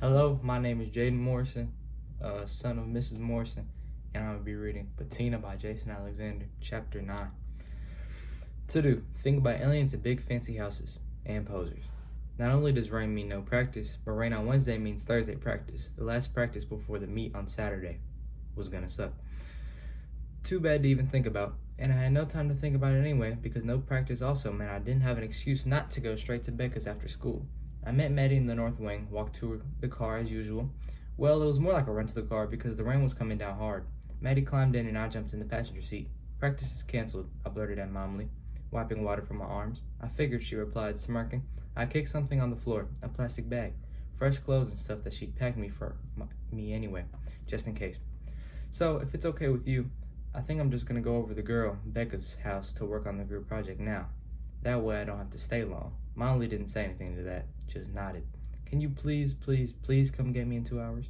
Hello, my name is Jayden Morrison, son of Mrs. Morrison, and I'm going to be reading Patina by Jason Alexander, Chapter 9. To do, think about aliens in big fancy houses and posers. Not only does rain mean no practice, but rain on Wednesday means Thursday practice. The last practice before the meet on Saturday was gonna suck. Too bad to even think about, and I had no time to think about it anyway because no practice also meant I didn't have an excuse not to go straight to Becca's after school. I met Maddie in the north wing, walked to the car as usual. Well, it was more like a run to the car because the rain was coming down hard. Maddie climbed in and I jumped in the passenger seat. Practice is canceled, I blurted at Momly, wiping water from my arms. I figured, she replied, smirking. I kicked something on the floor, a plastic bag, fresh clothes and stuff that she'd packed me for me anyway, just in case. So, if it's okay with you, I think I'm just gonna go over the girl, Becca's house, to work on the group project now. That way I don't have to stay long. Molly didn't say anything to that, just nodded. Can you please come get me in 2 hours?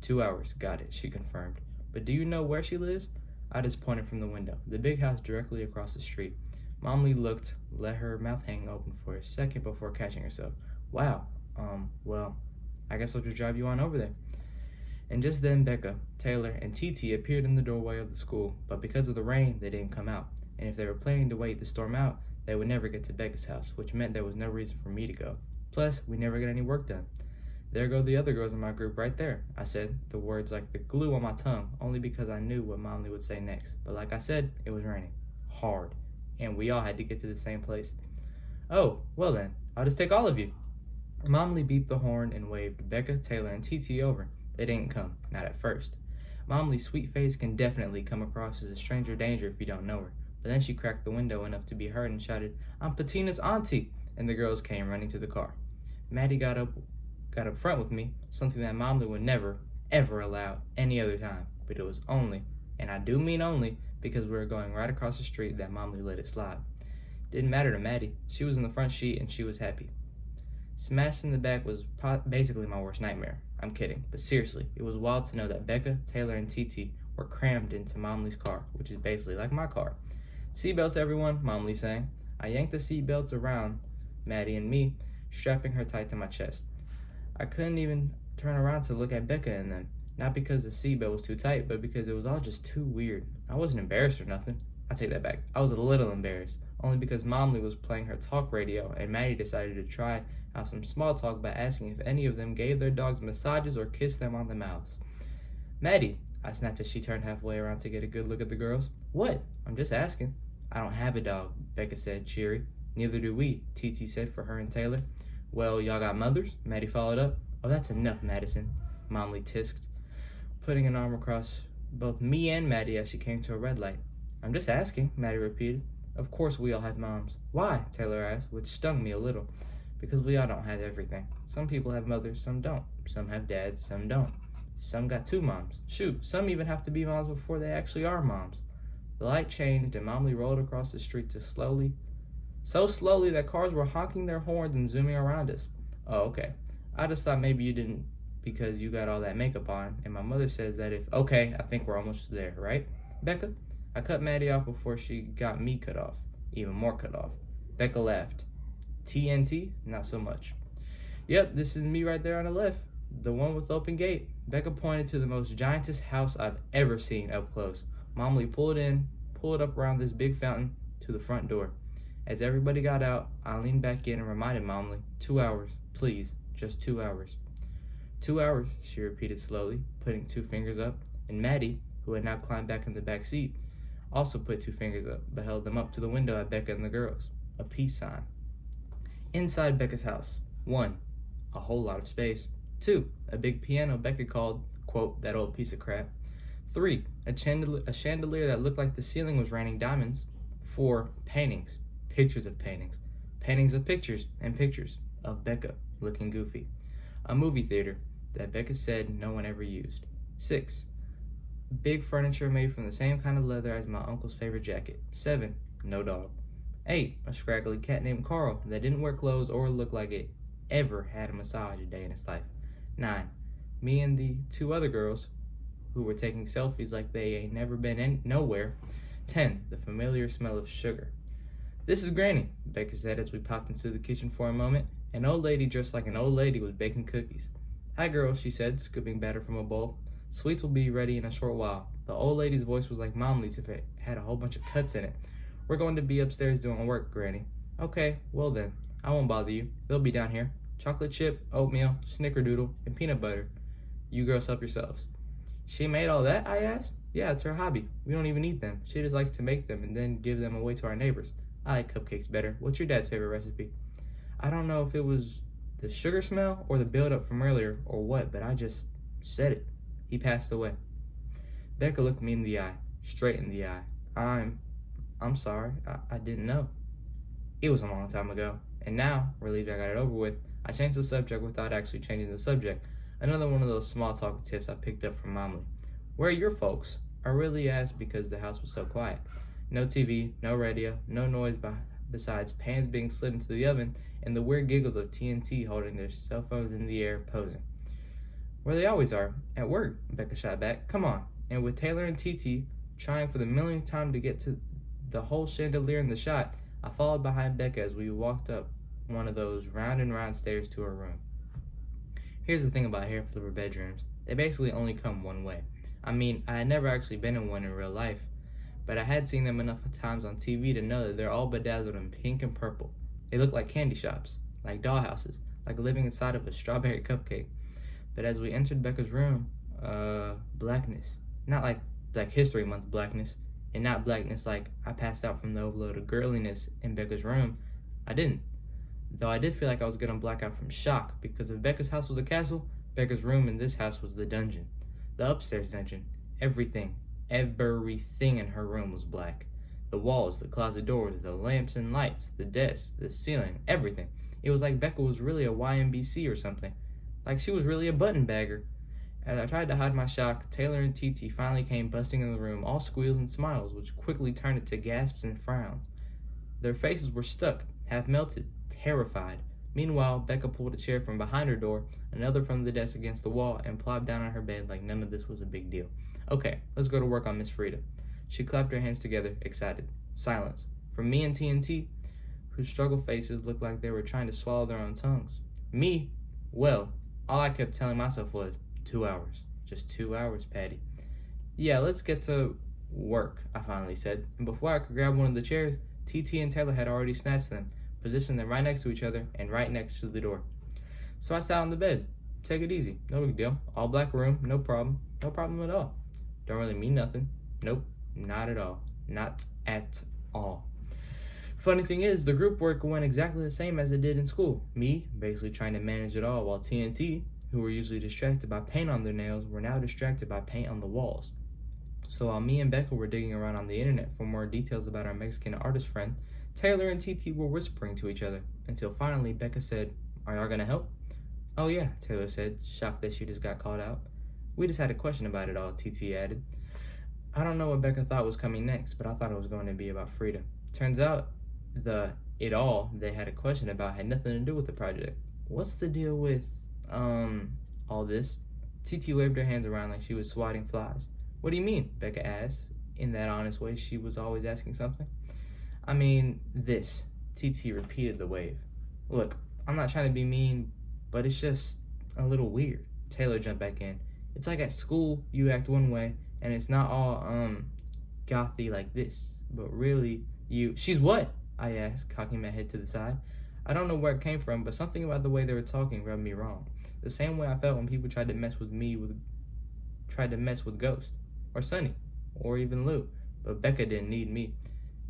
2 hours, got it, she confirmed. But do you know where she lives? I just pointed from the window, the big house directly across the street. Momly looked, let her mouth hang open for a second before catching herself. Wow, well, I guess I'll just drive you on over there. And just then Becca, Taylor, and TT appeared in the doorway of the school, but because of the rain, they didn't come out. And if they were planning to wait the storm out, they would never get to Becca's house, which meant there was no reason for me to go. Plus, we never got any work done. There go the other girls in my group right there, I said, the words like the glue on my tongue, only because I knew what Momly would say next. But like I said, it was raining. Hard. And we all had to get to the same place. Oh, well then, I'll just take all of you. Momly beeped the horn and waved Becca, Taylor, and TT over. They didn't come, not at first. Momly's sweet face can definitely come across as a stranger danger if you don't know her. But then she cracked the window enough to be heard and shouted, I'm Patina's auntie, and the girls came running to the car. Maddie got up front with me, something that Momly would never, ever allow any other time. But it was only, and I do mean only, because we were going right across the street that Momly let it slide. Didn't matter to Maddie. She was in the front seat and she was happy. Smashed in the back was basically my worst nightmare. I'm kidding, but seriously, it was wild to know that Becca, Taylor, and TT were crammed into Momly's car, which is basically like my car. Seatbelts, everyone, Momly sang. I yanked the seatbelts around Maddie and me, strapping her tight to my chest. I couldn't even turn around to look at Becca and them. Not because the seatbelt was too tight, but because it was all just too weird. I wasn't embarrassed or nothing. I take that back. I was a little embarrassed, only because Momly was playing her talk radio and Maddie decided to try out some small talk by asking if any of them gave their dogs massages or kissed them on the mouths. Maddie, I snapped as she turned halfway around to get a good look at the girls. What? I'm just asking. I don't have a dog, Becca said, cheery. Neither do we, TT said for her and Taylor. Well, y'all got mothers? Maddie followed up. Oh, that's enough, Madison, Momly tisked, putting an arm across both me and Maddie as she came to a red light. I'm just asking, Maddie repeated. Of course we all have moms. Why? Taylor asked, which stung me a little. Because we all don't have everything. Some people have mothers, some don't. Some have dads, some don't. Some got two moms. Shoot, some even have to be moms before they actually are moms. The light changed and Momly rolled across the street so slowly that cars were honking their horns and zooming around us. Oh, okay. I just thought maybe you didn't because you got all that makeup on, and my mother says that if, okay, I think we're almost there, right? Becca? I cut Maddie off before she got me cut off, even more cut off. Becca laughed. TNT? Not so much. Yep, this is me right there on the left, the one with open gate. Becca pointed to the most giantest house I've ever seen up close. Momly pulled up around this big fountain to the front door. As everybody got out, I leaned back in and reminded Momly, 2 hours, please, just 2 hours. 2 hours, she repeated slowly, putting 2 fingers up, and Maddie, who had now climbed back in the back seat, also put 2 fingers up, but held them up to the window at Becca and the girls, a peace sign. Inside Becca's house, 1, a whole lot of space. 2, a big piano Becca called, quote, that old piece of crap. 3, a chandelier that looked like the ceiling was raining diamonds. 4, paintings, pictures of paintings, paintings of pictures, and pictures of Becca looking goofy. A movie theater that Becca said no one ever used. 6, big furniture made from the same kind of leather as my uncle's favorite jacket. 7, no dog. 8, a scraggly cat named Carl that didn't wear clothes or look like it ever had a massage a day in its life. 9, me and the 2 other girls who were taking selfies like they ain't never been nowhere. 10, the familiar smell of sugar. This is Granny, Becca said as we popped into the kitchen for a moment. An old lady dressed like an old lady was baking cookies. "Hi, girls," she said, scooping batter from a bowl. "Sweets will be ready in a short while." The old lady's voice was like Momley's if it had a whole bunch of cuts in it. "We're going to be upstairs doing work, Granny." "Okay, well then, I won't bother you. They'll be down here. Chocolate chip, oatmeal, snickerdoodle, and peanut butter. You girls help yourselves." "She made all that?" I asked. "Yeah, it's her hobby. We don't even eat them. She just likes to make them and then give them away to our neighbors. I like cupcakes better. What's your dad's favorite recipe?" I don't know if it was the sugar smell or the build-up from earlier or what, but I just said it. He passed away. Becca looked me in the eye, straight in the eye. I'm sorry. I didn't know. It was a long time ago. And now, relieved I got it over with, I changed the subject without actually changing the subject. Another one of those small talk tips I picked up from Momley. "Where are your folks?" I really asked because the house was so quiet. No TV, no radio, no noise besides pans being slid into the oven and the weird giggles of TNT holding their cell phones in the air, posing. "Where they always are, at work," Becca shot back. "Come on." And with Taylor and TT trying for the millionth time to get to the whole chandelier in the shot, I followed behind Becca as we walked up one of those round and round stairs to her room. Here's the thing about hair flipper bedrooms. They basically only come one way. I mean, I had never actually been in one in real life, but I had seen them enough times on TV to know that they're all bedazzled in pink and purple. They look like candy shops, like dollhouses, like living inside of a strawberry cupcake. But as we entered Becca's room, blackness. Not like Black History Month blackness, and not blackness like I passed out from the overload of girliness in Becca's room. I didn't. Though I did feel like I was gonna black out from shock, because if Becca's house was a castle, Becca's room in this house was the dungeon. The upstairs dungeon. Everything in her room was black. The walls, the closet doors, the lamps and lights, the desk, the ceiling, everything. It was like Becca was really a YMBC or something. Like she was really a button bagger. As I tried to hide my shock, Taylor and TT finally came busting in the room, all squeals and smiles, which quickly turned into gasps and frowns. Their faces were stuck, half melted, terrified. Meanwhile, Becca pulled a chair from behind her door, another from the desk against the wall, and plopped down on her bed like none of this was a big deal. "Okay, let's go to work on Miss Frida." She clapped her hands together, excited. Silence. From me and TNT, whose struggle faces looked like they were trying to swallow their own tongues. Me? Well, all I kept telling myself was, 2 hours. Just 2 hours, Patty. "Yeah, let's get to work," I finally said. And before I could grab one of the chairs, TT and Taylor had already snatched them, positioned them right next to each other and right next to the door. So I sat on the bed. Take it easy. No big deal. All black room. No problem. No problem at all. Don't really mean nothing. Nope. Not at all. Not at all. Funny thing is, the group work went exactly the same as it did in school. Me, basically trying to manage it all, while TNT, who were usually distracted by paint on their nails, were now distracted by paint on the walls. So while me and Becca were digging around on the internet for more details about our Mexican artist friend, Taylor and TT were whispering to each other, until finally Becca said, "Are y'all gonna help?" "Oh yeah," Taylor said, shocked that she just got called out. "We just had a question about it all," TT added. I don't know what Becca thought was coming next, but I thought it was going to be about Frida. Turns out the "it all" they had a question about had nothing to do with the project. "What's the deal with, all this?" TT waved her hands around like she was swatting flies. "What do you mean?" Becca asked, in that honest way she was always asking something. "I mean, this." TT repeated the wave. "Look, I'm not trying to be mean, but it's just a little weird." Taylor jumped back in. "It's like at school, you act one way, and it's not all, gothy like this, but really, you..." "She's what?" I asked, cocking my head to the side. I don't know where it came from, but something about the way they were talking rubbed me wrong. The same way I felt when people tried to mess with Ghost, or Sunny, or even Lou, but Becca didn't need me.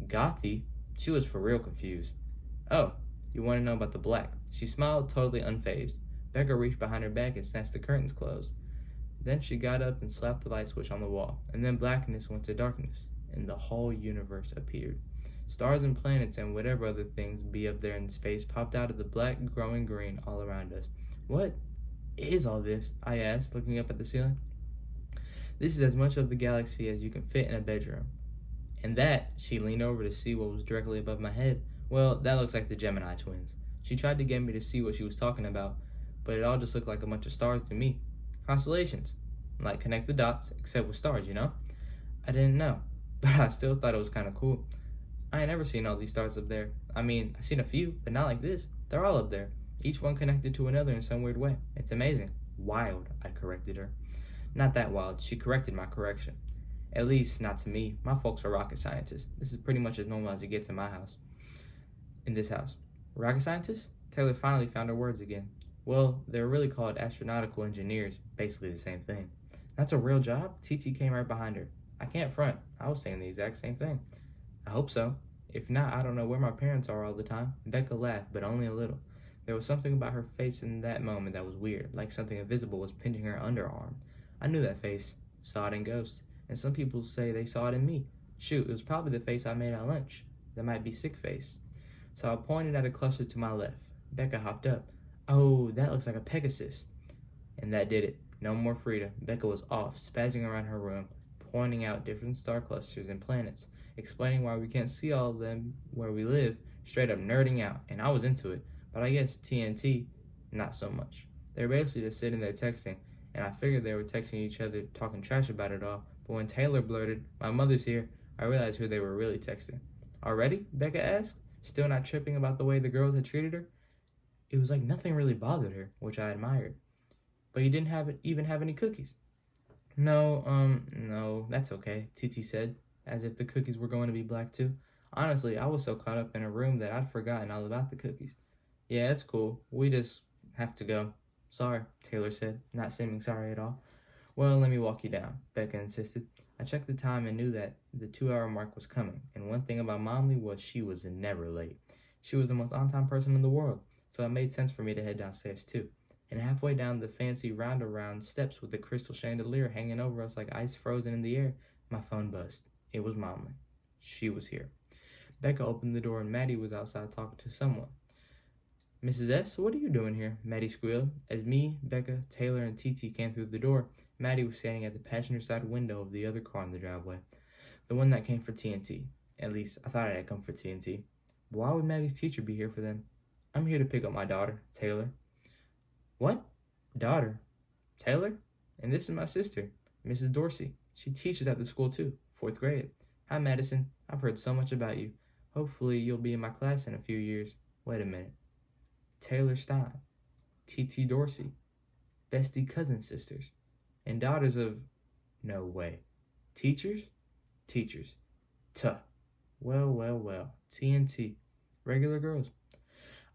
"Gothy?" She was for real confused. "Oh, you want to know about the black?" She smiled, totally unfazed. Becca reached behind her back and snatched the curtains closed. Then she got up and slapped the light switch on the wall, and then blackness went to darkness, and the whole universe appeared. Stars and planets and whatever other things be up there in space popped out of the black, growing green all around us. "What is all this?" I asked, looking up at the ceiling. "This is as much of the galaxy as you can fit in a bedroom. And that," she leaned over to see what was directly above my head, "well, that looks like the Gemini twins." She tried to get me to see what she was talking about, but it all just looked like a bunch of stars to me. Constellations. Like connect the dots, except with stars, you know? I didn't know, but I still thought it was kind of cool. I ain't never seen all these stars up there. I mean, I've seen a few, but not like this. They're all up there, each one connected to another in some weird way. It's amazing. Wild, I corrected her. Not that wild. She corrected my correction. At least, not to me. My folks are rocket scientists. This is pretty much as normal as it gets in my house. In this house. Rocket scientists? Taylor finally found her words again. Well, they're really called astronautical engineers, basically the same thing. That's a real job? TT came right behind her. I can't front. I was saying the exact same thing. I hope so. If not, I don't know where my parents are all the time. Becca laughed, but only a little. There was something about her face in that moment that was weird, like something invisible was pinching her underarm. I knew that face. Saw it in Ghost. And some people say they saw it in me. Shoot, it was probably the face I made at lunch. That might be sick face. So I pointed at a cluster to my left. Becca hopped up. Oh, that looks like a Pegasus. And that did it. No more Frida. Becca was off, spazzing around her room, pointing out different star clusters and planets, explaining why we can't see all of them where we live, straight up nerding out, and I was into it. But I guess TNT, not so much. They were basically just sitting there texting, and I figured they were texting each other, talking trash about it all. But when Taylor blurted, "My mother's here," I realized who they were really texting. Already? Becca asked, still not tripping about the way the girls had treated her. It was like nothing really bothered her, which I admired. But you didn't even have any cookies. No, that's okay, TT said, as if the cookies were going to be black too. Honestly, I was so caught up in a room that I'd forgotten all about the cookies. Yeah, it's cool. We just have to go. Sorry, Taylor said, not seeming sorry at all. Well, let me walk you down, Becca insisted. I checked the time and knew that the 2-hour mark was coming, and one thing about Momly was she was never late. She was the most on-time person in the world, so it made sense for me to head downstairs too. And halfway down the fancy round-around steps with the crystal chandelier hanging over us like ice frozen in the air, my phone buzzed. It was Momly. She was here. Becca opened the door and Maddie was outside talking to someone. Mrs. S., what are you doing here? Maddie squealed. As me, Becca, Taylor, and TT came through the door, Maddie was standing at the passenger side window of the other car in the driveway. The one that came for TNT. At least, I thought it had come for TNT. But why would Maddie's teacher be here for them? I'm here to pick up my daughter, Taylor. What? Daughter? Taylor? And this is my sister, Mrs. Dorsey. She teaches at the school too, 4th grade. Hi, Madison. I've heard so much about you. Hopefully you'll be in my class in a few years. Wait a minute. Taylor Stein, T.T. Dorsey, bestie cousin sisters, and daughters of... No way. Teachers? Teachers. Tuh. Well. TNT. Regular girls.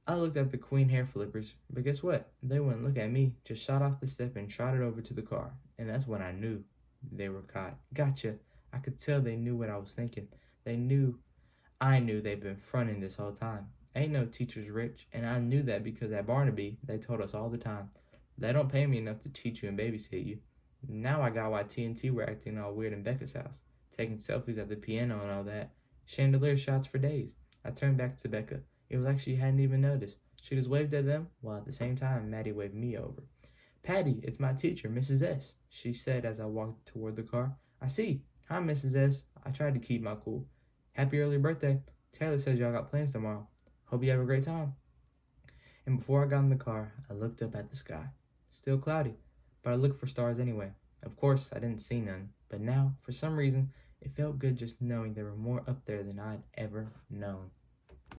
I looked at the queen hair flippers, but guess what? They wouldn't look at me, just shot off the step and trotted over to the car. And that's when I knew they were caught. Gotcha. I could tell they knew what I was thinking. I knew they'd been fronting this whole time. Ain't no teachers rich, and I knew that because at Barnaby, they told us all the time, they don't pay me enough to teach you and babysit you. Now I got why TNT were acting all weird in Becca's house, taking selfies at the piano and all that. Chandelier shots for days. I turned back to Becca. It was like she hadn't even noticed. She just waved at them, while at the same time, Maddie waved me over. Patty, it's my teacher, Mrs. S., she said as I walked toward the car. I see. Hi, Mrs. S. I tried to keep my cool. Happy early birthday. Taylor says y'all got plans tomorrow. Hope you have a great time. And before I got in the car, I looked up at the sky. Still cloudy, but I looked for stars anyway. Of course, I didn't see none, but now, for some reason, it felt good just knowing there were more up there than I'd ever known.